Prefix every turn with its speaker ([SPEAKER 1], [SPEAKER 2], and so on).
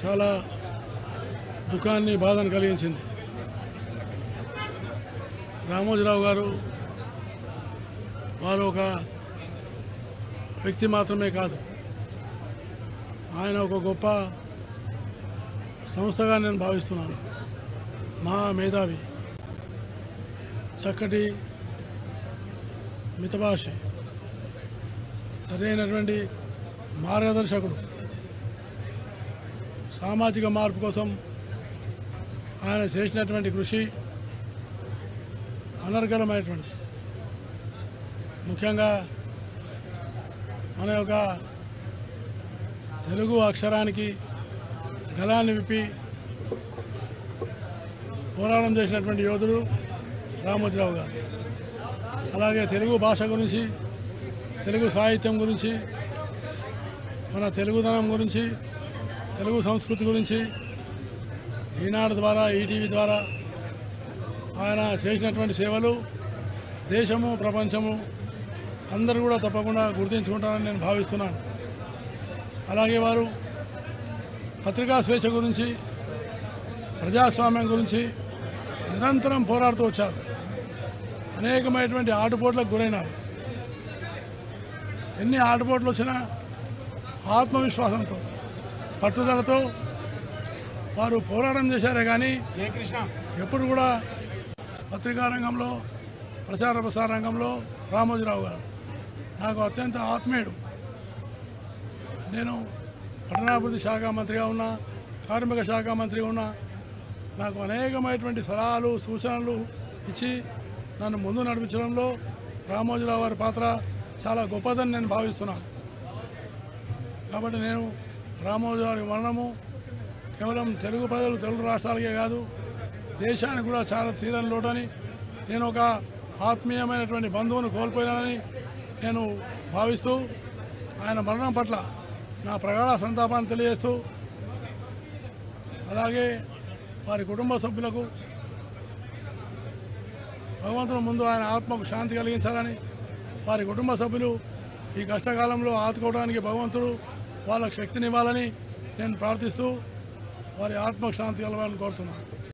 [SPEAKER 1] చాలా దుఃఖాన్ని బాధను కలిగించింది. రామోజీరావు గారు వారు ఒక వ్యక్తి మాత్రమే కాదు, ఆయన ఒక గొప్ప సంస్థగా నేను భావిస్తున్నాను. మా మేధావి, చక్కటి మితభాషి, సరైనటువంటి మార్గదర్శకుడు, సామాజిక మార్పు కోసం ఆయన చేసినటువంటి కృషి అనర్గళమైనటువంటిది. ముఖ్యంగా మన యొక్క తెలుగు అక్షరానికి గళాన్ని విప్పి పోరాటం చేసినటువంటి యోధుడు రామోజీరావు గారు. అలాగే తెలుగు భాష గురించి, తెలుగు సాహిత్యం గురించి, మన తెలుగుదనం గురించి, తెలుగు సంస్కృతి గురించి ఈనాడు ద్వారా, ఈటీవీ ద్వారా ఆయన చేసినటువంటి సేవలు దేశము, ప్రపంచము అందరూ కూడా తప్పకుండా గుర్తించుకుంటారని నేను భావిస్తున్నాను. అలాగే వారు పత్రికా స్వేచ్ఛ గురించి, ప్రజాస్వామ్యం గురించి నిరంతరం పోరాడుతూ వచ్చారు. అనేకమైనటువంటి ఆటుపోట్లకు గురైనారు. ఎన్ని ఆటుపోట్లు వచ్చినా ఆత్మవిశ్వాసంతో, పట్టుదలతో వారు పోరాటం చేశారే కానీ ఎప్పుడు కూడా పత్రికా రంగంలో, ప్రచార ప్రసార రంగంలో రామోజీరావు గారు నాకు అత్యంత ఆత్మీయుడు. నేను పట్టణాభివృద్ధి శాఖ మంత్రిగా ఉన్నా, కార్మిక శాఖ మంత్రిగా ఉన్నా, నాకు అనేకమైనటువంటి సలహాలు, సూచనలు ఇచ్చి నన్ను ముందు నడిపించడంలో రామోజీరావు గారి పాత్ర చాలా గొప్పదని నేను భావిస్తున్నాను. కాబట్టి నేను రామోజీరావు గారి మరణము కేవలం తెలుగు ప్రజలు, తెలుగు రాష్ట్రాలకే కాదు, దేశానికి కూడా చాలా తీరని లోటని, నేను ఒక ఆత్మీయమైనటువంటి బంధువును కోల్పోయానని నేను భావిస్తూ ఆయన మరణం పట్ల నా ప్రగాఢ సంతాపాన్ని తెలియజేస్తూ, అలాగే వారి కుటుంబ సభ్యులకు భగవంతుని ముందు ఆయన ఆత్మకు శాంతి కలిగించాలని, వారి కుటుంబ సభ్యులు ఈ కష్టకాలంలో ఆదుకోవడానికి భగవంతుడు వాళ్ళకు శక్తినివ్వాలని నేను ప్రార్థిస్తూ వారి ఆత్మకు శాంతి కలగాలని కోరుతున్నాను.